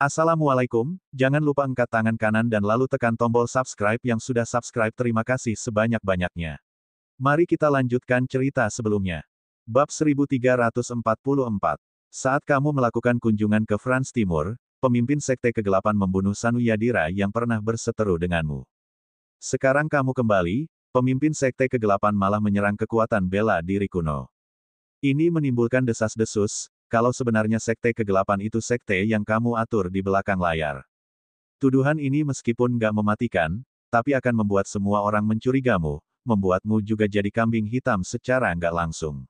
Assalamualaikum, jangan lupa angkat tangan kanan dan lalu tekan tombol subscribe yang sudah subscribe. Terima kasih sebanyak-banyaknya. Mari kita lanjutkan cerita sebelumnya. Bab 1344. Saat kamu melakukan kunjungan ke Frans Timur, pemimpin Sekte Kegelapan membunuh Sanu Yadira yang pernah berseteru denganmu. Sekarang kamu kembali, pemimpin Sekte Kegelapan malah menyerang kekuatan bela diri kuno. Ini menimbulkan desas-desus, kalau sebenarnya Sekte Kegelapan itu sekte yang kamu atur di belakang layar. Tuduhan ini meskipun nggak mematikan, tapi akan membuat semua orang mencurigamu, membuatmu juga jadi kambing hitam secara nggak langsung.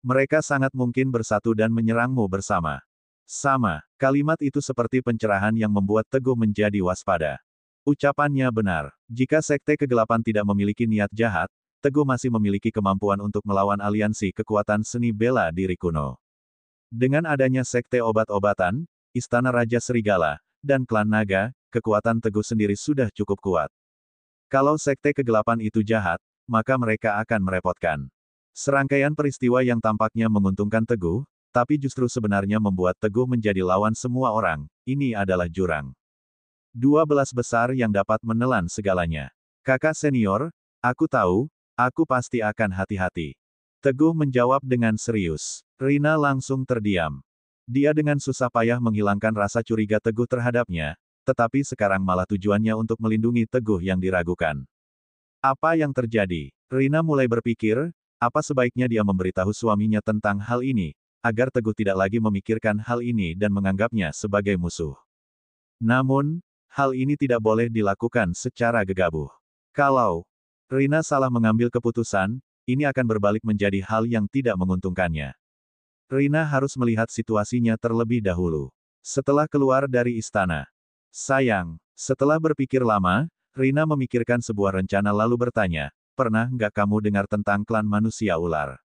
Mereka sangat mungkin bersatu dan menyerangmu bersama. Sama, kalimat itu seperti pencerahan yang membuat Teguh menjadi waspada. Ucapannya benar, jika Sekte Kegelapan tidak memiliki niat jahat, Teguh masih memiliki kemampuan untuk melawan aliansi kekuatan seni bela diri kuno. Dengan adanya Sekte Obat-obatan, Istana Raja Serigala, dan Klan Naga, kekuatan Teguh sendiri sudah cukup kuat. Kalau Sekte Kegelapan itu jahat, maka mereka akan merepotkan. Serangkaian peristiwa yang tampaknya menguntungkan Teguh, tapi justru sebenarnya membuat Teguh menjadi lawan semua orang, ini adalah jurang. 12 besar yang dapat menelan segalanya. Kakak senior, aku tahu, aku pasti akan hati-hati. Teguh menjawab dengan serius. Rina langsung terdiam. Dia dengan susah payah menghilangkan rasa curiga Teguh terhadapnya, tetapi sekarang malah tujuannya untuk melindungi Teguh yang diragukan. Apa yang terjadi? Rina mulai berpikir, apa sebaiknya dia memberitahu suaminya tentang hal ini, agar Teguh tidak lagi memikirkan hal ini dan menganggapnya sebagai musuh. Namun, hal ini tidak boleh dilakukan secara gegabah. Kalau Rina salah mengambil keputusan, ini akan berbalik menjadi hal yang tidak menguntungkannya. Rina harus melihat situasinya terlebih dahulu. Setelah keluar dari istana. Sayang, setelah berpikir lama, Rina memikirkan sebuah rencana lalu bertanya, pernah nggak kamu dengar tentang klan manusia ular?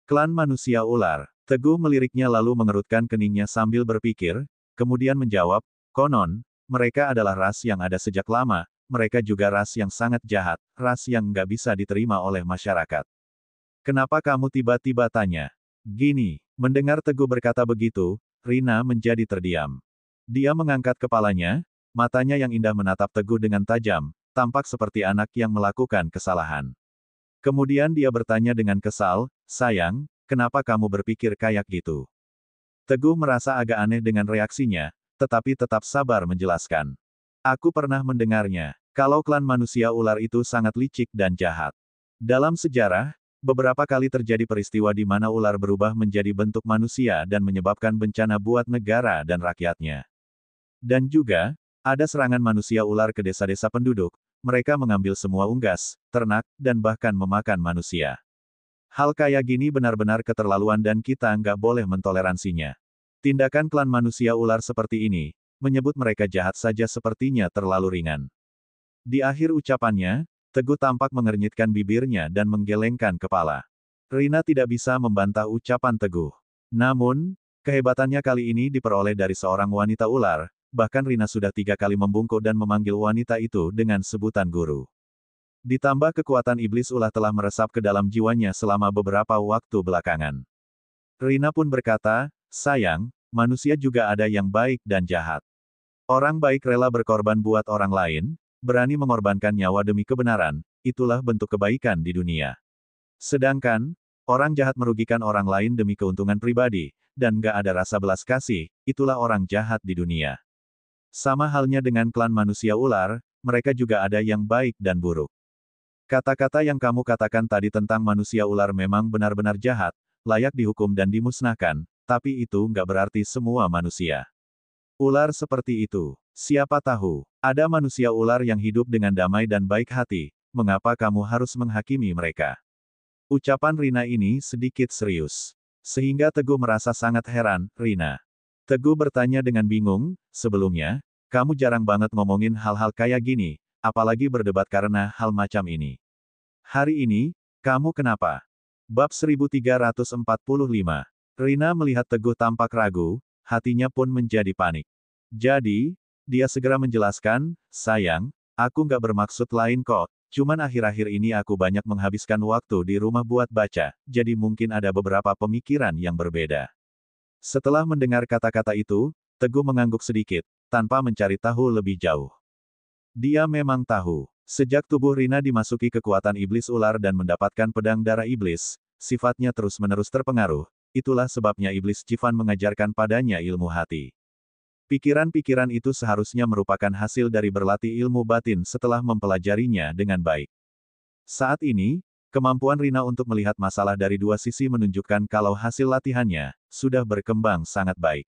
Klan manusia ular. Teguh meliriknya lalu mengerutkan keningnya sambil berpikir, kemudian menjawab, konon, mereka adalah ras yang ada sejak lama, mereka juga ras yang sangat jahat, ras yang nggak bisa diterima oleh masyarakat. Kenapa kamu tiba-tiba tanya? Gini, mendengar Teguh berkata begitu, Rina menjadi terdiam. Dia mengangkat kepalanya, matanya yang indah menatap Teguh dengan tajam, tampak seperti anak yang melakukan kesalahan. Kemudian dia bertanya dengan kesal, sayang, kenapa kamu berpikir kayak gitu? Teguh merasa agak aneh dengan reaksinya, tetapi tetap sabar menjelaskan. Aku pernah mendengarnya, kalau klan manusia ular itu sangat licik dan jahat. Dalam sejarah, beberapa kali terjadi peristiwa di mana ular berubah menjadi bentuk manusia dan menyebabkan bencana buat negara dan rakyatnya. Dan juga, ada serangan manusia ular ke desa-desa penduduk, mereka mengambil semua unggas, ternak, dan bahkan memakan manusia. Hal kayak gini benar-benar keterlaluan dan kita nggak boleh mentoleransinya. Tindakan klan manusia ular seperti ini, menyebut mereka jahat saja sepertinya terlalu ringan. Di akhir ucapannya, Teguh tampak mengernyitkan bibirnya dan menggelengkan kepala. Rina tidak bisa membantah ucapan Teguh. Namun, kehebatannya kali ini diperoleh dari seorang wanita ular, bahkan Rina sudah 3 kali membungkuk dan memanggil wanita itu dengan sebutan guru. Ditambah kekuatan iblis ulah telah meresap ke dalam jiwanya selama beberapa waktu belakangan. Rina pun berkata, sayang, manusia juga ada yang baik dan jahat. Orang baik rela berkorban buat orang lain, berani mengorbankan nyawa demi kebenaran, itulah bentuk kebaikan di dunia. Sedangkan, orang jahat merugikan orang lain demi keuntungan pribadi, dan gak ada rasa belas kasih, itulah orang jahat di dunia. Sama halnya dengan klan manusia ular, mereka juga ada yang baik dan buruk. Kata-kata yang kamu katakan tadi tentang manusia ular memang benar-benar jahat, layak dihukum dan dimusnahkan, tapi itu nggak berarti semua manusia. Ular seperti itu. Siapa tahu, ada manusia ular yang hidup dengan damai dan baik hati, mengapa kamu harus menghakimi mereka? Ucapan Rina ini sedikit serius. Sehingga Teguh merasa sangat heran, Rina. Teguh bertanya dengan bingung, sebelumnya, kamu jarang banget ngomongin hal-hal kayak gini, apalagi berdebat karena hal macam ini. Hari ini, kamu kenapa? Bab 1345. Rina melihat Teguh tampak ragu, hatinya pun menjadi panik. Jadi, dia segera menjelaskan, sayang, aku nggak bermaksud lain kok, cuman akhir-akhir ini aku banyak menghabiskan waktu di rumah buat baca, jadi mungkin ada beberapa pemikiran yang berbeda. Setelah mendengar kata-kata itu, Teguh mengangguk sedikit, tanpa mencari tahu lebih jauh. Dia memang tahu. Sejak tubuh Rina dimasuki kekuatan iblis ular dan mendapatkan pedang darah iblis, sifatnya terus-menerus terpengaruh. Itulah sebabnya iblis Civan mengajarkan padanya ilmu hati. Pikiran-pikiran itu seharusnya merupakan hasil dari berlatih ilmu batin setelah mempelajarinya dengan baik. Saat ini, kemampuan Rina untuk melihat masalah dari dua sisi menunjukkan kalau hasil latihannya sudah berkembang sangat baik.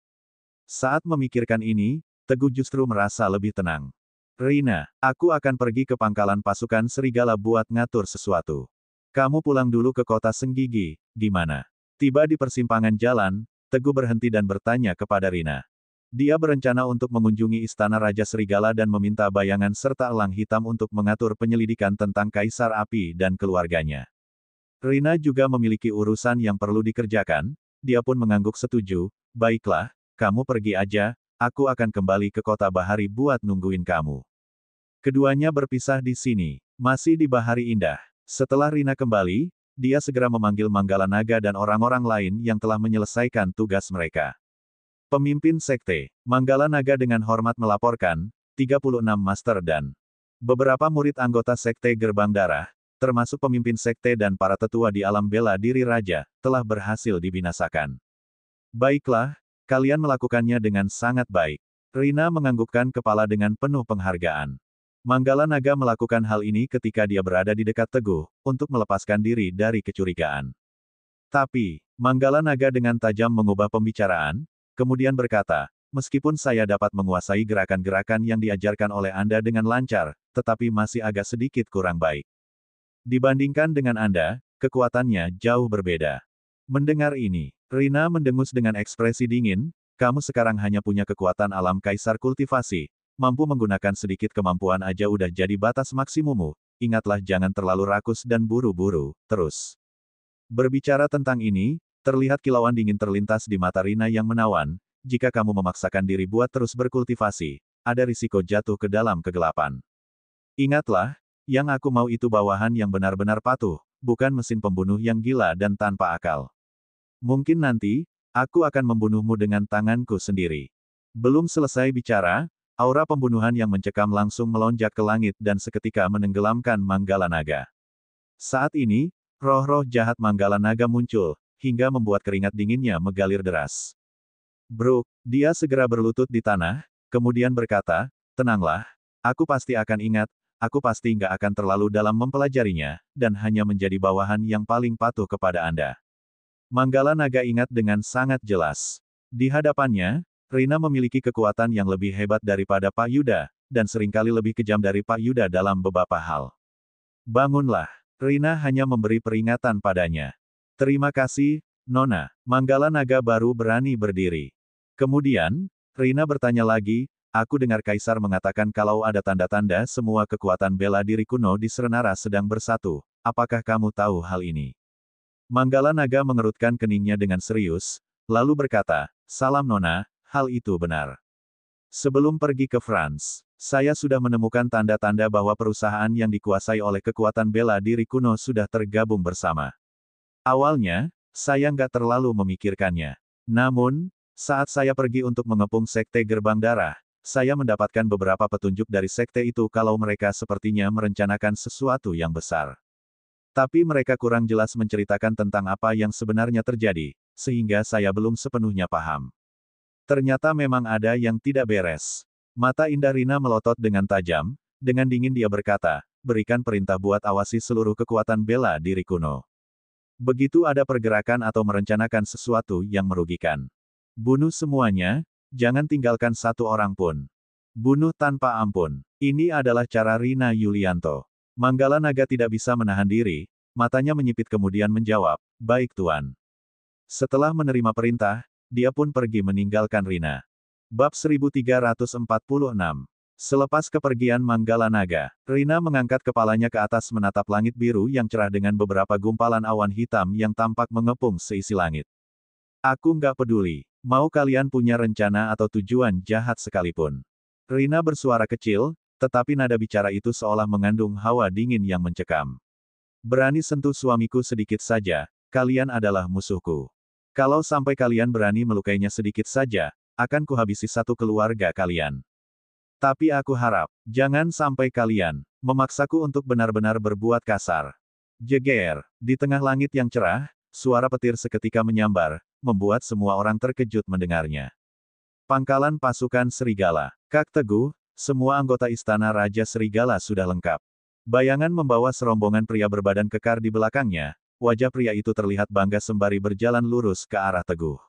Saat memikirkan ini, Teguh justru merasa lebih tenang. Rina, aku akan pergi ke pangkalan pasukan serigala buat ngatur sesuatu. Kamu pulang dulu ke kota Senggigi, gimana? Tiba di persimpangan jalan, Teguh berhenti dan bertanya kepada Rina. Dia berencana untuk mengunjungi Istana Raja Serigala dan meminta bayangan serta elang hitam untuk mengatur penyelidikan tentang Kaisar Api dan keluarganya. Rina juga memiliki urusan yang perlu dikerjakan, dia pun mengangguk setuju, baiklah, kamu pergi aja, aku akan kembali ke kota Bahari buat nungguin kamu. Keduanya berpisah di sini, masih di Bahari Indah. Setelah Rina kembali, dia segera memanggil Manggala Naga dan orang-orang lain yang telah menyelesaikan tugas mereka. Pemimpin Sekte, Manggala Naga dengan hormat melaporkan, 36 Master dan beberapa murid anggota Sekte Gerbang Darah, termasuk pemimpin Sekte dan para tetua di alam bela diri Raja, telah berhasil dibinasakan. Baiklah, kalian melakukannya dengan sangat baik. Rina menganggukkan kepala dengan penuh penghargaan. Manggala Naga melakukan hal ini ketika dia berada di dekat Teguh, untuk melepaskan diri dari kecurigaan. Tapi, Manggala Naga dengan tajam mengubah pembicaraan, kemudian berkata, meskipun saya dapat menguasai gerakan-gerakan yang diajarkan oleh Anda dengan lancar, tetapi masih agak sedikit kurang baik. Dibandingkan dengan Anda, kekuatannya jauh berbeda. Mendengar ini, Rina mendengus dengan ekspresi dingin, kamu sekarang hanya punya kekuatan alam kaisar kultivasi, mampu menggunakan sedikit kemampuan aja udah jadi batas maksimummu, ingatlah jangan terlalu rakus dan buru-buru, terus. Berbicara tentang ini, terlihat kilauan dingin terlintas di mata Rina yang menawan, jika kamu memaksakan diri buat terus berkultivasi, ada risiko jatuh ke dalam kegelapan. Ingatlah, yang aku mau itu bawahan yang benar-benar patuh, bukan mesin pembunuh yang gila dan tanpa akal. Mungkin nanti, aku akan membunuhmu dengan tanganku sendiri. Belum selesai bicara, aura pembunuhan yang mencekam langsung melonjak ke langit dan seketika menenggelamkan Manggala Naga. Saat ini, roh-roh jahat Manggala Naga muncul, hingga membuat keringat dinginnya mengalir deras. Bruk, dia segera berlutut di tanah, kemudian berkata, tenanglah, aku pasti akan ingat, aku pasti nggak akan terlalu dalam mempelajarinya, dan hanya menjadi bawahan yang paling patuh kepada Anda. Manggala Naga ingat dengan sangat jelas. Di hadapannya, Rina memiliki kekuatan yang lebih hebat daripada Pak Yuda, dan seringkali lebih kejam dari Pak Yuda dalam beberapa hal. Bangunlah. Rina hanya memberi peringatan padanya. Terima kasih, Nona. Manggala Naga baru berani berdiri. Kemudian, Rina bertanya lagi, aku dengar Kaisar mengatakan kalau ada tanda-tanda semua kekuatan bela diri kuno di Serenara sedang bersatu. Apakah kamu tahu hal ini? Manggala Naga mengerutkan keningnya dengan serius, lalu berkata, salam Nona, hal itu benar. Sebelum pergi ke France, saya sudah menemukan tanda-tanda bahwa perusahaan yang dikuasai oleh kekuatan bela diri kuno sudah tergabung bersama. Awalnya, saya nggak terlalu memikirkannya. Namun, saat saya pergi untuk mengepung Sekte Gerbang Darah, saya mendapatkan beberapa petunjuk dari sekte itu kalau mereka sepertinya merencanakan sesuatu yang besar. Tapi mereka kurang jelas menceritakan tentang apa yang sebenarnya terjadi, sehingga saya belum sepenuhnya paham. Ternyata memang ada yang tidak beres. Mata indah Rina melotot dengan tajam, dengan dingin dia berkata, berikan perintah buat awasi seluruh kekuatan bela diri kuno. Begitu ada pergerakan atau merencanakan sesuatu yang merugikan. Bunuh semuanya, jangan tinggalkan satu orang pun. Bunuh tanpa ampun. Ini adalah cara Rina Yulianto. Manggala Naga tidak bisa menahan diri, matanya menyipit kemudian menjawab, baik Tuan. Setelah menerima perintah, dia pun pergi meninggalkan Rina. Bab 1346. Selepas kepergian Manggala Naga, Rina mengangkat kepalanya ke atas menatap langit biru yang cerah dengan beberapa gumpalan awan hitam yang tampak mengepung seisi langit. Aku nggak peduli, mau kalian punya rencana atau tujuan jahat sekalipun. Rina bersuara kecil, tetapi nada bicara itu seolah mengandung hawa dingin yang mencekam. Berani sentuh suamiku sedikit saja, kalian adalah musuhku. Kalau sampai kalian berani melukainya sedikit saja, akan kuhabisi satu keluarga kalian. Tapi aku harap, jangan sampai kalian memaksaku untuk benar-benar berbuat kasar. Jeger, di tengah langit yang cerah, suara petir seketika menyambar, membuat semua orang terkejut mendengarnya. Pangkalan pasukan serigala. Kak Teguh, semua anggota istana Raja Serigala sudah lengkap. Bayangan membawa serombongan pria berbadan kekar di belakangnya, wajah pria itu terlihat bangga sembari berjalan lurus ke arah Teguh.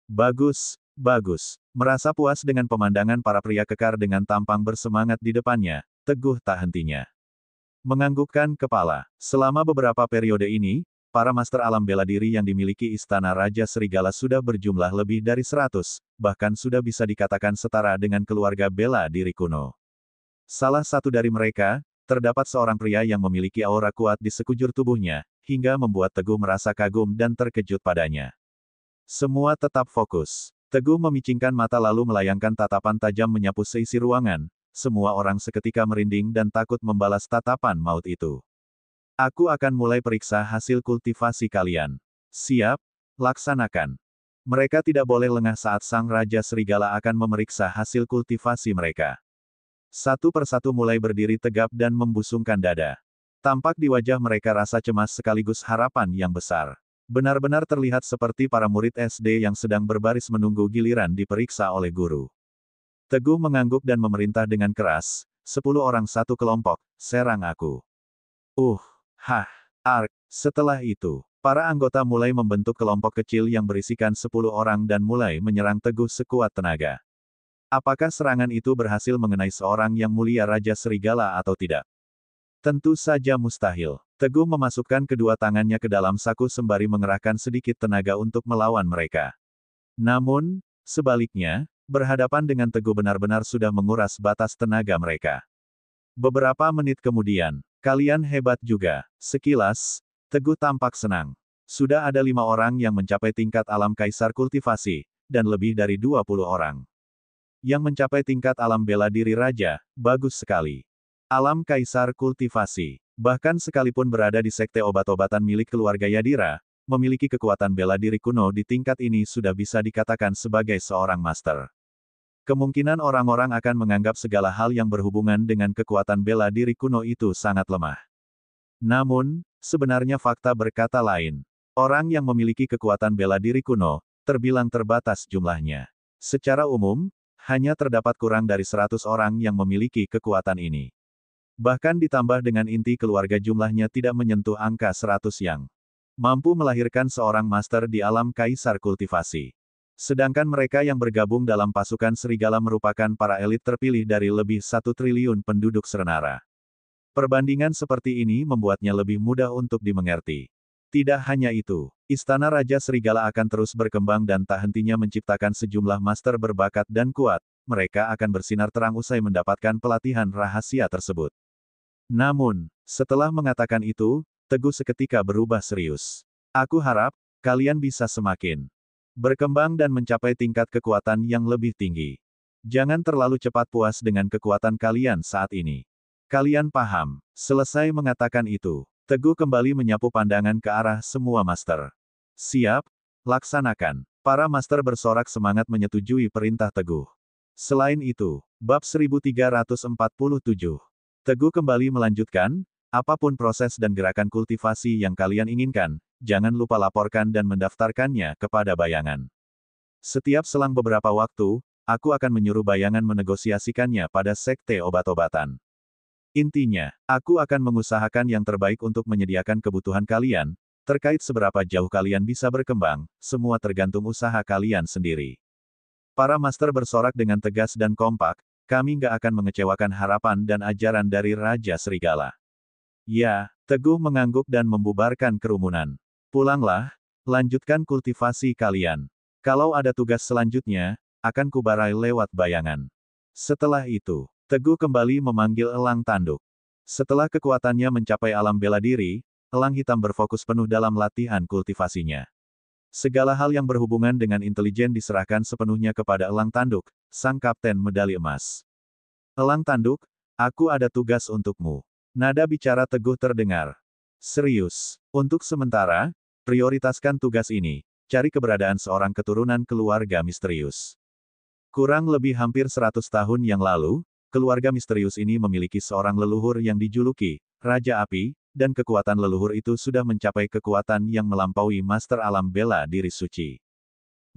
Bagus, bagus. Merasa puas dengan pemandangan para pria kekar dengan tampang bersemangat di depannya, Teguh tak hentinya menganggukkan kepala. Selama beberapa periode ini, para master alam bela diri yang dimiliki Istana Raja Serigala sudah berjumlah lebih dari 100, bahkan sudah bisa dikatakan setara dengan keluarga bela diri kuno. Salah satu dari mereka, terdapat seorang pria yang memiliki aura kuat di sekujur tubuhnya, hingga membuat Teguh merasa kagum dan terkejut padanya. Semua tetap fokus. Teguh memicingkan mata lalu melayangkan tatapan tajam menyapu seisi ruangan. Semua orang seketika merinding dan takut membalas tatapan maut itu. Aku akan mulai periksa hasil kultivasi kalian. Siap? Laksanakan. Mereka tidak boleh lengah saat Sang Raja Serigala akan memeriksa hasil kultivasi mereka. Satu persatu mulai berdiri tegap dan membusungkan dada. Tampak di wajah mereka rasa cemas sekaligus harapan yang besar. Benar-benar terlihat seperti para murid SD yang sedang berbaris menunggu giliran diperiksa oleh guru. Teguh mengangguk dan memerintah dengan keras, 10 orang satu kelompok, serang aku. Ark. Setelah itu, para anggota mulai membentuk kelompok kecil yang berisikan 10 orang dan mulai menyerang Teguh sekuat tenaga. Apakah serangan itu berhasil mengenai seorang yang mulia Raja Serigala atau tidak? Tentu saja mustahil. Teguh memasukkan kedua tangannya ke dalam saku sembari mengerahkan sedikit tenaga untuk melawan mereka. Namun, sebaliknya, berhadapan dengan Teguh benar-benar sudah menguras batas tenaga mereka. Beberapa menit kemudian, kalian hebat juga. Sekilas, Teguh tampak senang. Sudah ada 5 orang yang mencapai tingkat alam kaisar kultivasi, dan lebih dari 20 orang yang mencapai tingkat alam bela diri raja. Bagus sekali. Alam kaisar kultivasi. Bahkan sekalipun berada di sekte obat-obatan milik keluarga Yadira, memiliki kekuatan bela diri kuno di tingkat ini sudah bisa dikatakan sebagai seorang master. Kemungkinan orang-orang akan menganggap segala hal yang berhubungan dengan kekuatan bela diri kuno itu sangat lemah. Namun, sebenarnya fakta berkata lain. Orang yang memiliki kekuatan bela diri kuno, terbilang terbatas jumlahnya. Secara umum, hanya terdapat kurang dari 100 orang yang memiliki kekuatan ini. Bahkan ditambah dengan inti keluarga jumlahnya tidak menyentuh angka 100 yang mampu melahirkan seorang master di alam kaisar kultivasi. Sedangkan mereka yang bergabung dalam pasukan serigala merupakan para elit terpilih dari lebih 1 triliun penduduk Serenara. Perbandingan seperti ini membuatnya lebih mudah untuk dimengerti. Tidak hanya itu, Istana Raja Serigala akan terus berkembang dan tak hentinya menciptakan sejumlah master berbakat dan kuat. Mereka akan bersinar terang usai mendapatkan pelatihan rahasia tersebut. Namun, setelah mengatakan itu, Teguh seketika berubah serius. Aku harap, kalian bisa semakin berkembang dan mencapai tingkat kekuatan yang lebih tinggi. Jangan terlalu cepat puas dengan kekuatan kalian saat ini. Kalian paham? Selesai mengatakan itu, Teguh kembali menyapu pandangan ke arah semua master. Siap? Laksanakan. Para master bersorak semangat menyetujui perintah Teguh. Selain itu, bab 1347. Teguh kembali melanjutkan, apapun proses dan gerakan kultivasi yang kalian inginkan, jangan lupa laporkan dan mendaftarkannya kepada bayangan. Setiap selang beberapa waktu, aku akan menyuruh bayangan menegosiasikannya pada sekte obat-obatan. Intinya, aku akan mengusahakan yang terbaik untuk menyediakan kebutuhan kalian, terkait seberapa jauh kalian bisa berkembang, semua tergantung usaha kalian sendiri. Para master bersorak dengan tegas dan kompak, kami nggak akan mengecewakan harapan dan ajaran dari Raja Serigala. Ya, Teguh mengangguk dan membubarkan kerumunan. Pulanglah, lanjutkan kultivasi kalian. Kalau ada tugas selanjutnya, akan kubarai lewat bayangan. Setelah itu, Teguh kembali memanggil elang tanduk. Setelah kekuatannya mencapai alam bela diri, elang hitam berfokus penuh dalam latihan kultivasinya. Segala hal yang berhubungan dengan intelijen diserahkan sepenuhnya kepada elang tanduk, sang kapten medali emas. Elang tanduk, aku ada tugas untukmu. Nada bicara Teguh terdengar. Serius. Untuk sementara, prioritaskan tugas ini, cari keberadaan seorang keturunan keluarga misterius. Kurang lebih hampir 100 tahun yang lalu, keluarga misterius ini memiliki seorang leluhur yang dijuluki Raja Api, dan kekuatan leluhur itu sudah mencapai kekuatan yang melampaui master alam bela diri suci.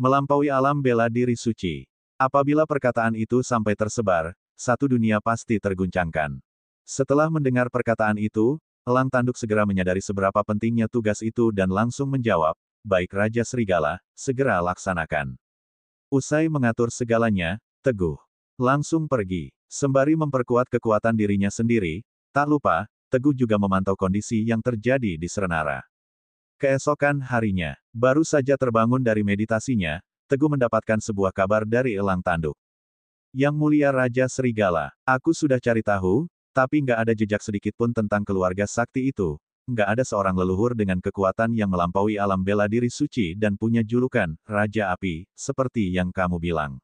Melampaui alam bela diri suci. Apabila perkataan itu sampai tersebar, satu dunia pasti terguncangkan. Setelah mendengar perkataan itu, Elang Tanduk segera menyadari seberapa pentingnya tugas itu dan langsung menjawab, "Baik Raja Serigala, segera laksanakan." Usai mengatur segalanya, Teguh langsung pergi. Sembari memperkuat kekuatan dirinya sendiri, tak lupa, Teguh juga memantau kondisi yang terjadi di Serenara. Keesokan harinya, baru saja terbangun dari meditasinya, Teguh mendapatkan sebuah kabar dari Elang Tanduk. "Yang Mulia Raja Serigala, aku sudah cari tahu, tapi nggak ada jejak sedikit pun tentang keluarga sakti itu. Nggak ada seorang leluhur dengan kekuatan yang melampaui alam bela diri suci dan punya julukan, Raja Api, seperti yang kamu bilang.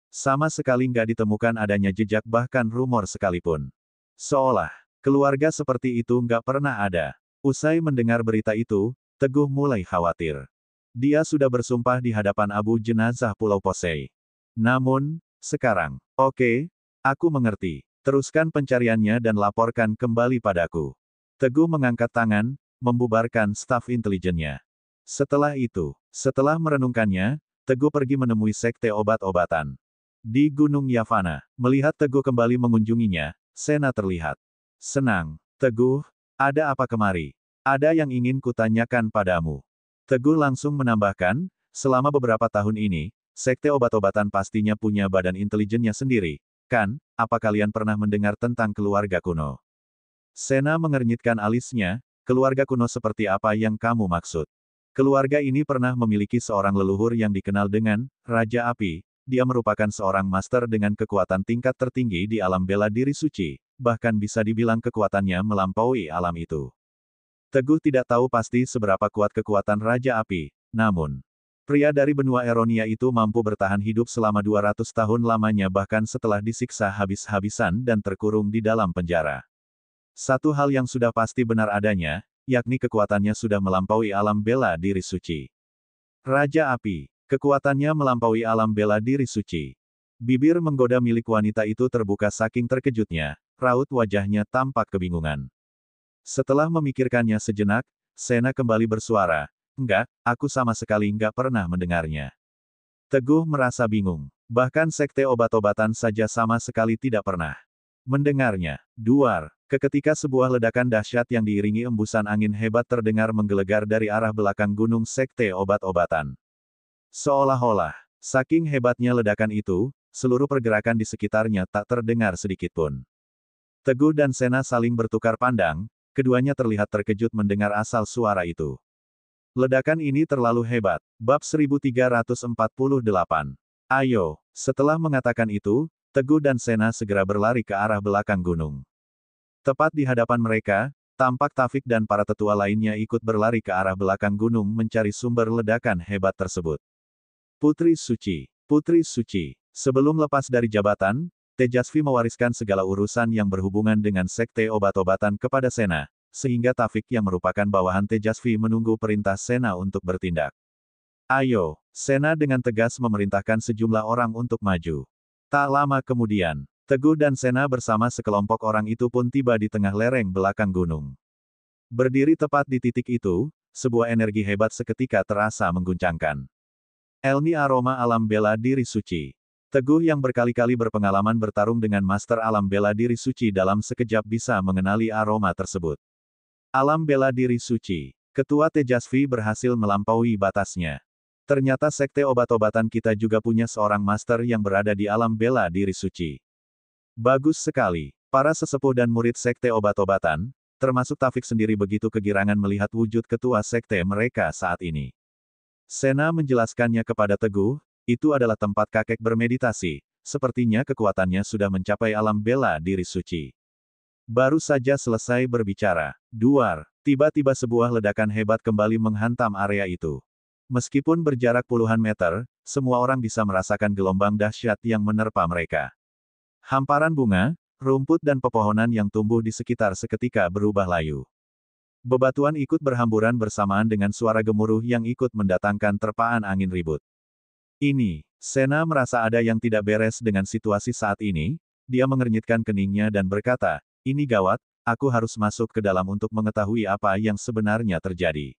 Sama sekali nggak ditemukan adanya jejak bahkan rumor sekalipun. Seolah, keluarga seperti itu nggak pernah ada." Usai mendengar berita itu, Teguh mulai khawatir. Dia sudah bersumpah di hadapan Abu Jenazah Pulau Posei. Namun, sekarang, "Oke, aku mengerti. Teruskan pencariannya dan laporkan kembali padaku." Teguh mengangkat tangan, membubarkan staf intelijennya. Setelah itu, setelah merenungkannya, Teguh pergi menemui sekte obat-obatan. Di Gunung Yavana, melihat Teguh kembali mengunjunginya, Sena terlihat senang. "Teguh, ada apa kemari? Ada yang ingin kutanyakan padamu." Teguh langsung menambahkan, "Selama beberapa tahun ini, sekte obat-obatan pastinya punya badan intelijennya sendiri, kan? Apa kalian pernah mendengar tentang keluarga kuno?" Sena mengernyitkan alisnya, "Keluarga kuno seperti apa yang kamu maksud?" "Keluarga ini pernah memiliki seorang leluhur yang dikenal dengan Raja Api. Dia merupakan seorang master dengan kekuatan tingkat tertinggi di alam bela diri suci, bahkan bisa dibilang kekuatannya melampaui alam itu." Teguh tidak tahu pasti seberapa kuat kekuatan Raja Api, namun, pria dari benua Eronia itu mampu bertahan hidup selama 200 tahun lamanya bahkan setelah disiksa habis-habisan dan terkurung di dalam penjara. Satu hal yang sudah pasti benar adanya, yakni kekuatannya sudah melampaui alam bela diri suci. Raja Api, kekuatannya melampaui alam bela diri suci. Bibir menggoda milik wanita itu terbuka saking terkejutnya, raut wajahnya tampak kebingungan. Setelah memikirkannya sejenak, Sena kembali bersuara, "Enggak, aku sama sekali enggak pernah mendengarnya." Teguh merasa bingung. Bahkan sekte obat-obatan saja sama sekali tidak pernah mendengarnya. Duar, ketika sebuah ledakan dahsyat yang diiringi embusan angin hebat terdengar menggelegar dari arah belakang gunung sekte obat-obatan. Seolah-olah, saking hebatnya ledakan itu, seluruh pergerakan di sekitarnya tak terdengar sedikitpun. Teguh dan Sena saling bertukar pandang, keduanya terlihat terkejut mendengar asal suara itu. Ledakan ini terlalu hebat. Bab 1348. Ayo. Setelah mengatakan itu, Teguh dan Sena segera berlari ke arah belakang gunung. Tepat di hadapan mereka, tampak Tafik dan para tetua lainnya ikut berlari ke arah belakang gunung mencari sumber ledakan hebat tersebut. Putri Suci. Putri Suci. Sebelum lepas dari jabatan, Tejasvi mewariskan segala urusan yang berhubungan dengan sekte obat-obatan kepada Sena, sehingga Tafik yang merupakan bawahan Tejasvi menunggu perintah Sena untuk bertindak. "Ayo." Sena dengan tegas memerintahkan sejumlah orang untuk maju. Tak lama kemudian, Teguh dan Sena bersama sekelompok orang itu pun tiba di tengah lereng belakang gunung. Berdiri tepat di titik itu, sebuah energi hebat seketika terasa mengguncangkan. Elni aroma alam bela diri suci. Teguh yang berkali-kali berpengalaman bertarung dengan master alam bela diri suci dalam sekejap bisa mengenali aroma tersebut. Alam bela diri suci. Ketua Tejasvi berhasil melampaui batasnya. Ternyata sekte obat-obatan kita juga punya seorang master yang berada di alam bela diri suci. Bagus sekali. Para sesepuh dan murid sekte obat-obatan, termasuk Tafik sendiri begitu kegirangan melihat wujud ketua sekte mereka saat ini. Sena menjelaskannya kepada Teguh, itu adalah tempat kakek bermeditasi, sepertinya kekuatannya sudah mencapai alam bela diri suci. Baru saja selesai berbicara, duar, tiba-tiba sebuah ledakan hebat kembali menghantam area itu. Meskipun berjarak puluhan meter, semua orang bisa merasakan gelombang dahsyat yang menerpa mereka. Hamparan bunga, rumput dan pepohonan yang tumbuh di sekitar seketika berubah layu. Bebatuan ikut berhamburan bersamaan dengan suara gemuruh yang ikut mendatangkan terpaan angin ribut. Ini, Sena merasa ada yang tidak beres dengan situasi saat ini, dia mengernyitkan keningnya dan berkata, ini gawat, aku harus masuk ke dalam untuk mengetahui apa yang sebenarnya terjadi.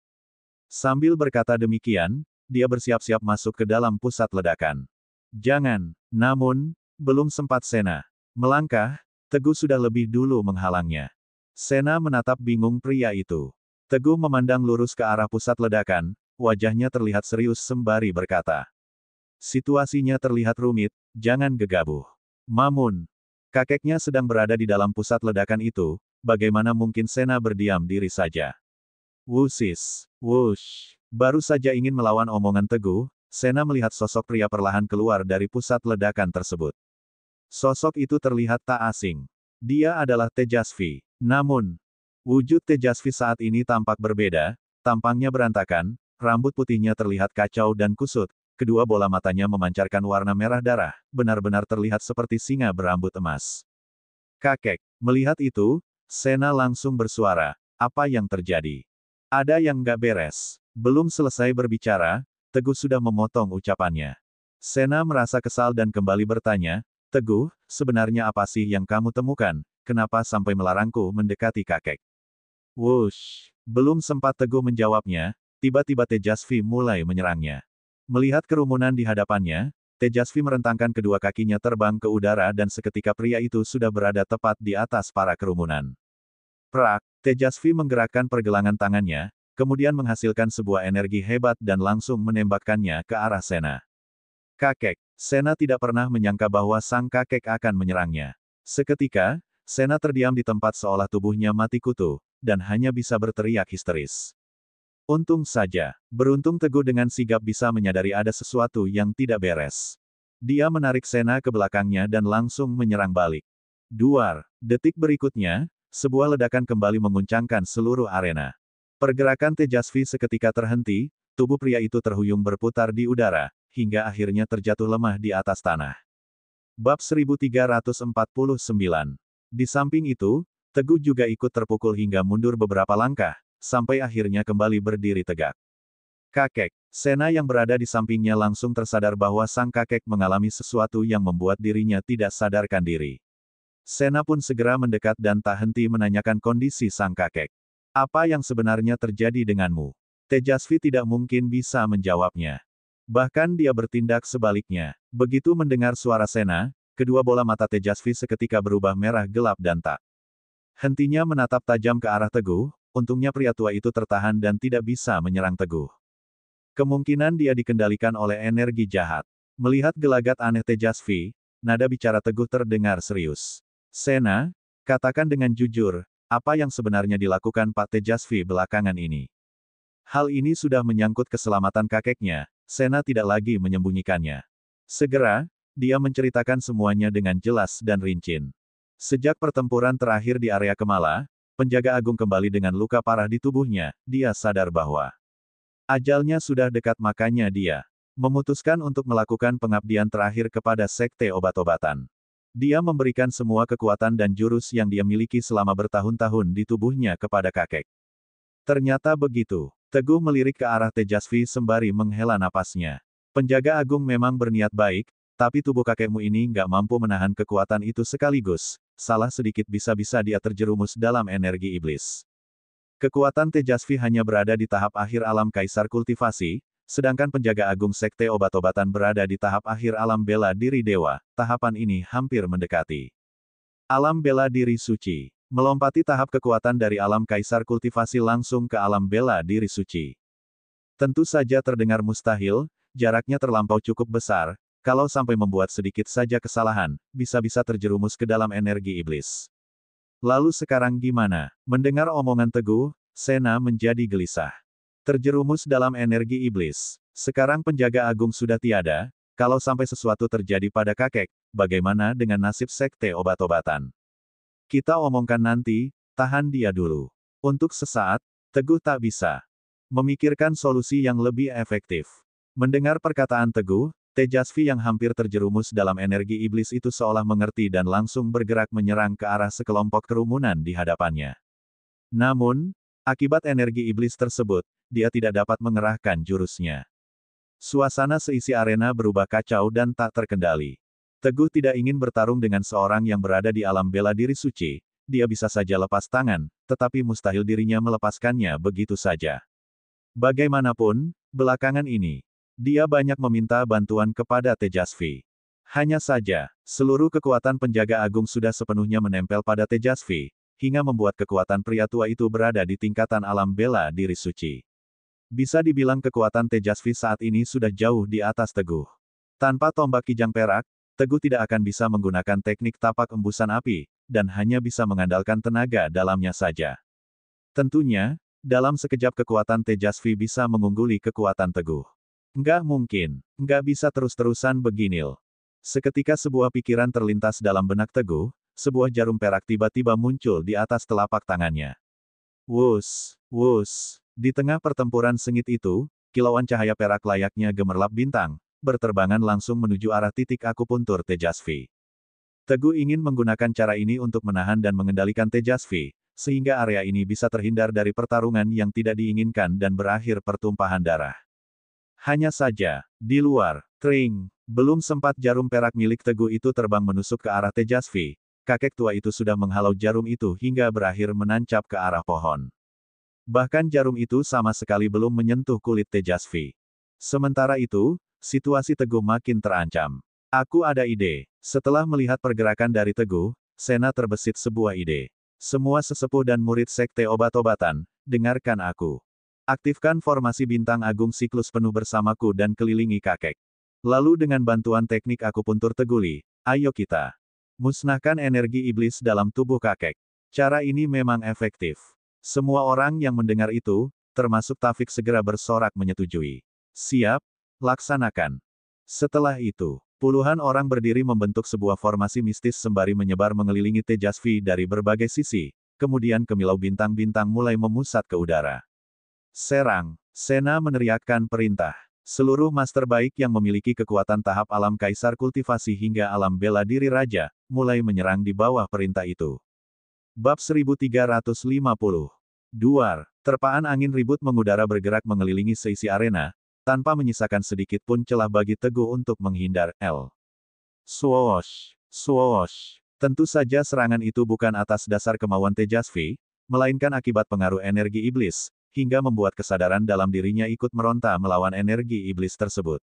Sambil berkata demikian, dia bersiap-siap masuk ke dalam pusat ledakan. Jangan, namun, belum sempat Sena melangkah, Teguh sudah lebih dulu menghalangnya. Sena menatap bingung pria itu. Teguh memandang lurus ke arah pusat ledakan, wajahnya terlihat serius sembari berkata. Situasinya terlihat rumit, jangan gegabah. Mamun. Kakeknya sedang berada di dalam pusat ledakan itu, bagaimana mungkin Sena berdiam diri saja? Wusis. Wush. Baru saja ingin melawan omongan Teguh, Sena melihat sosok pria perlahan keluar dari pusat ledakan tersebut. Sosok itu terlihat tak asing. Dia adalah Tejasvi. Namun, wujud Tejasvi saat ini tampak berbeda, tampangnya berantakan, rambut putihnya terlihat kacau dan kusut, kedua bola matanya memancarkan warna merah darah, benar-benar terlihat seperti singa berambut emas. Kakek, melihat itu, Sena langsung bersuara, apa yang terjadi? Ada yang nggak beres. Belum selesai berbicara, Teguh sudah memotong ucapannya. Sena merasa kesal dan kembali bertanya, Teguh, sebenarnya apa sih yang kamu temukan, kenapa sampai melarangku mendekati kakek? Wush! Belum sempat Teguh menjawabnya, tiba-tiba Tejasvi mulai menyerangnya. Melihat kerumunan di hadapannya, Tejasvi merentangkan kedua kakinya terbang ke udara dan seketika pria itu sudah berada tepat di atas para kerumunan. Prak! Tejasvi menggerakkan pergelangan tangannya, kemudian menghasilkan sebuah energi hebat dan langsung menembakkannya ke arah Sena. Kakek! Sena tidak pernah menyangka bahwa sang kakek akan menyerangnya. Seketika, Sena terdiam di tempat seolah tubuhnya mati kutu, dan hanya bisa berteriak histeris. Untung saja, beruntung Teguh dengan sigap bisa menyadari ada sesuatu yang tidak beres. Dia menarik Sena ke belakangnya dan langsung menyerang balik. Duar, detik berikutnya, sebuah ledakan kembali menguncangkan seluruh arena. Pergerakan Tejasvi seketika terhenti, tubuh pria itu terhuyung berputar di udara, hingga akhirnya terjatuh lemah di atas tanah. Bab 1349. Di samping itu, Teguh juga ikut terpukul hingga mundur beberapa langkah, sampai akhirnya kembali berdiri tegak. Kakek, Sena yang berada di sampingnya langsung tersadar bahwa sang kakek mengalami sesuatu yang membuat dirinya tidak sadarkan diri. Sena pun segera mendekat dan tak henti menanyakan kondisi sang kakek. Apa yang sebenarnya terjadi denganmu? Tejasvi tidak mungkin bisa menjawabnya. Bahkan dia bertindak sebaliknya. Begitu mendengar suara Sena, kedua bola mata Tejasvi seketika berubah merah gelap dan tak hentinya menatap tajam ke arah Teguh. Untungnya pria tua itu tertahan dan tidak bisa menyerang Teguh. Kemungkinan dia dikendalikan oleh energi jahat. Melihat gelagat aneh Tejasvi, nada bicara Teguh terdengar serius. Sena, katakan dengan jujur, apa yang sebenarnya dilakukan Pak Tejasvi belakangan ini? Hal ini sudah menyangkut keselamatan kakeknya, Sena tidak lagi menyembunyikannya. Segera, dia menceritakan semuanya dengan jelas dan rinci. Sejak pertempuran terakhir di area Kemala, penjaga agung kembali dengan luka parah di tubuhnya, dia sadar bahwa ajalnya sudah dekat, makanya dia memutuskan untuk melakukan pengabdian terakhir kepada Sekte Obat-obatan. Dia memberikan semua kekuatan dan jurus yang dia miliki selama bertahun-tahun di tubuhnya kepada kakek. Ternyata begitu. Teguh melirik ke arah Tejasvi sembari menghela napasnya. Penjaga agung memang berniat baik, tapi tubuh kakekmu ini nggak mampu menahan kekuatan itu sekaligus. Salah sedikit bisa-bisa dia terjerumus dalam energi iblis. Kekuatan Tejasvi hanya berada di tahap akhir alam kaisar kultivasi, sedangkan penjaga agung Sekte Obat-obatan berada di tahap akhir alam bela diri dewa. Tahapan ini hampir mendekati alam bela diri suci. Melompati tahap kekuatan dari alam kaisar kultivasi langsung ke alam bela diri suci. Tentu saja terdengar mustahil, jaraknya terlampau cukup besar. Kalau sampai membuat sedikit saja kesalahan, bisa-bisa terjerumus ke dalam energi iblis. Lalu sekarang gimana? Mendengar omongan Teguh, Sena menjadi gelisah. Terjerumus dalam energi iblis. Sekarang penjaga agung sudah tiada, kalau sampai sesuatu terjadi pada kakek, bagaimana dengan nasib Sekte Obat-obatan? Kita omongkan nanti, tahan dia dulu. Untuk sesaat, Teguh tak bisa memikirkan solusi yang lebih efektif. Mendengar perkataan Teguh, Tejasvi yang hampir terjerumus dalam energi iblis itu seolah mengerti dan langsung bergerak menyerang ke arah sekelompok kerumunan di hadapannya. Namun, akibat energi iblis tersebut, dia tidak dapat mengerahkan jurusnya. Suasana seisi arena berubah kacau dan tak terkendali. Teguh tidak ingin bertarung dengan seorang yang berada di alam bela diri suci, dia bisa saja lepas tangan, tetapi mustahil dirinya melepaskannya begitu saja. Bagaimanapun, belakangan ini, dia banyak meminta bantuan kepada Tejasvi. Hanya saja, seluruh kekuatan penjaga agung sudah sepenuhnya menempel pada Tejasvi, hingga membuat kekuatan pria tua itu berada di tingkatan alam bela diri suci. Bisa dibilang kekuatan Tejasvi saat ini sudah jauh di atas Teguh. Tanpa tombak kijang perak, Teguh tidak akan bisa menggunakan teknik tapak embusan api, dan hanya bisa mengandalkan tenaga dalamnya saja. Tentunya, dalam sekejap kekuatan Tejasvi bisa mengungguli kekuatan Teguh. Nggak mungkin, nggak bisa terus-terusan beginil. Seketika sebuah pikiran terlintas dalam benak Teguh, sebuah jarum perak tiba-tiba muncul di atas telapak tangannya. Wus, wus. Di tengah pertempuran sengit itu, kilauan cahaya perak layaknya gemerlap bintang, berterbangan langsung menuju arah titik akupuntur Tejasvi. Teguh ingin menggunakan cara ini untuk menahan dan mengendalikan Tejasvi, sehingga area ini bisa terhindar dari pertarungan yang tidak diinginkan dan berakhir pertumpahan darah. Hanya saja, di luar, kring, belum sempat jarum perak milik Teguh itu terbang menusuk ke arah Tejasvi, kakek tua itu sudah menghalau jarum itu hingga berakhir menancap ke arah pohon. Bahkan jarum itu sama sekali belum menyentuh kulit Tejasvi. Sementara itu, situasi Teguh makin terancam. Aku ada ide. Setelah melihat pergerakan dari Teguh, Sena terbesit sebuah ide. Semua sesepuh dan murid sekte obat-obatan, dengarkan aku. Aktifkan formasi bintang agung siklus penuh bersamaku dan kelilingi kakek. Lalu dengan bantuan teknik akupuntur teguli, ayo kita musnahkan energi iblis dalam tubuh kakek. Cara ini memang efektif. Semua orang yang mendengar itu, termasuk Tafik segera bersorak menyetujui. Siap, laksanakan. Setelah itu, puluhan orang berdiri membentuk sebuah formasi mistis sembari menyebar mengelilingi Tejasvi dari berbagai sisi, kemudian kemilau bintang-bintang mulai memusat ke udara. Serang! Sena meneriakkan perintah. Seluruh master baik yang memiliki kekuatan tahap alam kaisar kultivasi hingga alam bela diri raja, mulai menyerang di bawah perintah itu. Bab 1350. Duar, terpaan angin ribut mengudara bergerak mengelilingi seisi arena, tanpa menyisakan sedikit pun celah bagi Teguh untuk menghindar. Swoosh, swoosh. Tentu saja serangan itu bukan atas dasar kemauan Tejasvi, melainkan akibat pengaruh energi iblis, hingga membuat kesadaran dalam dirinya ikut meronta melawan energi iblis tersebut.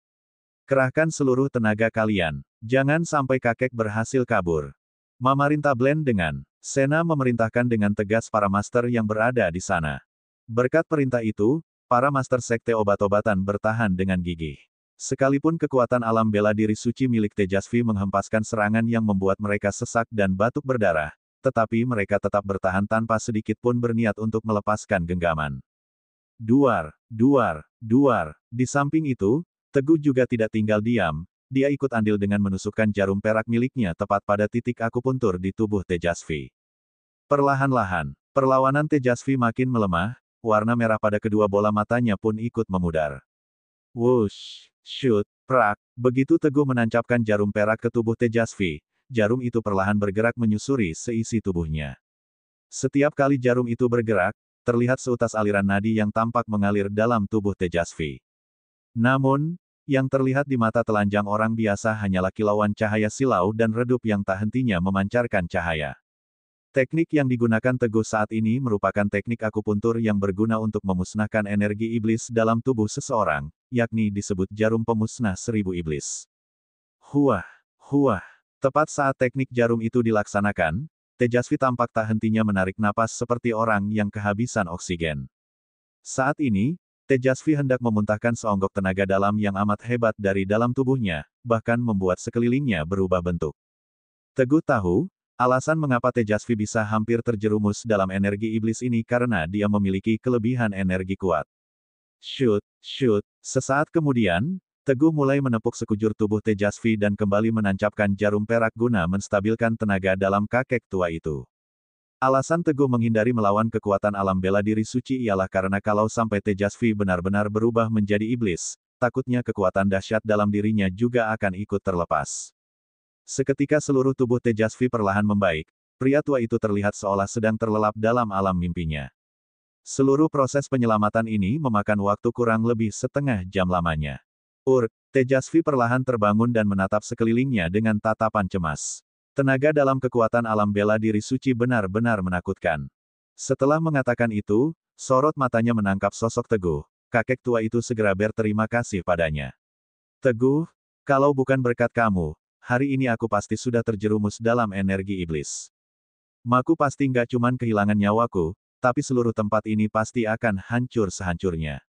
Kerahkan seluruh tenaga kalian. Jangan sampai kakek berhasil kabur. Memerintah Blend dengan Sena memerintahkan dengan tegas para master yang berada di sana. Berkat perintah itu, para master sekte obat-obatan bertahan dengan gigih. Sekalipun kekuatan alam bela diri suci milik Tejasvi menghempaskan serangan yang membuat mereka sesak dan batuk berdarah, tetapi mereka tetap bertahan tanpa sedikit pun berniat untuk melepaskan genggaman. Duar, duar, duar. Di samping itu, Teguh juga tidak tinggal diam, dia ikut andil dengan menusukkan jarum perak miliknya tepat pada titik akupuntur di tubuh Tejasvi. Perlahan-lahan, perlawanan Tejasvi makin melemah, warna merah pada kedua bola matanya pun ikut memudar. Wush, shoot, prak, begitu Teguh menancapkan jarum perak ke tubuh Tejasvi, jarum itu perlahan bergerak menyusuri seisi tubuhnya. Setiap kali jarum itu bergerak, terlihat seutas aliran nadi yang tampak mengalir dalam tubuh Tejasvi. Namun, yang terlihat di mata telanjang orang biasa hanyalah kilauan cahaya silau dan redup yang tak hentinya memancarkan cahaya. Teknik yang digunakan Teguh saat ini merupakan teknik akupuntur yang berguna untuk memusnahkan energi iblis dalam tubuh seseorang, yakni disebut jarum pemusnah 1000 iblis. Huah, huah. Tepat saat teknik jarum itu dilaksanakan, Tejasvi tampak tak hentinya menarik napas seperti orang yang kehabisan oksigen. Saat ini, Tejasvi hendak memuntahkan seonggok tenaga dalam yang amat hebat dari dalam tubuhnya, bahkan membuat sekelilingnya berubah bentuk. Teguh tahu, alasan mengapa Tejasvi bisa hampir terjerumus dalam energi iblis ini karena dia memiliki kelebihan energi kuat. Shoot, shoot. Sesaat kemudian, Teguh mulai menepuk sekujur tubuh Tejasvi dan kembali menancapkan jarum perak guna menstabilkan tenaga dalam kakek tua itu. Alasan Teguh menghindari melawan kekuatan alam bela diri suci ialah karena kalau sampai Tejasvi benar-benar berubah menjadi iblis, takutnya kekuatan dahsyat dalam dirinya juga akan ikut terlepas. Seketika seluruh tubuh Tejasvi perlahan membaik, pria tua itu terlihat seolah sedang terlelap dalam alam mimpinya. Seluruh proses penyelamatan ini memakan waktu kurang lebih setengah jam lamanya. Tejasvi perlahan terbangun dan menatap sekelilingnya dengan tatapan cemas. Tenaga dalam kekuatan alam bela diri suci benar-benar menakutkan. Setelah mengatakan itu, sorot matanya menangkap sosok Teguh. Kakek tua itu segera berterima kasih padanya. Teguh, kalau bukan berkat kamu, hari ini aku pasti sudah terjerumus dalam energi iblis. Maku pasti nggak cuman kehilangan nyawaku, tapi seluruh tempat ini pasti akan hancur sehancurnya.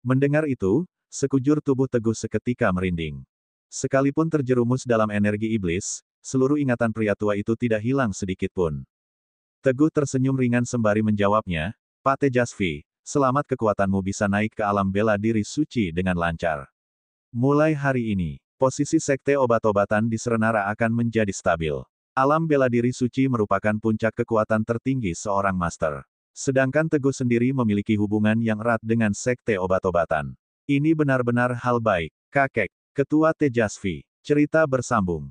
Mendengar itu, sekujur tubuh Teguh seketika merinding. Sekalipun terjerumus dalam energi iblis, seluruh ingatan pria tua itu tidak hilang sedikit pun. Teguh tersenyum ringan sembari menjawabnya, Pak Tejasvi, selamat kekuatanmu bisa naik ke alam bela diri suci dengan lancar. Mulai hari ini, posisi sekte obat-obatan di Serenara akan menjadi stabil. Alam bela diri suci merupakan puncak kekuatan tertinggi seorang master. Sedangkan Teguh sendiri memiliki hubungan yang erat dengan sekte obat-obatan. Ini benar-benar hal baik, kakek, ketua Tejasvi. Cerita bersambung.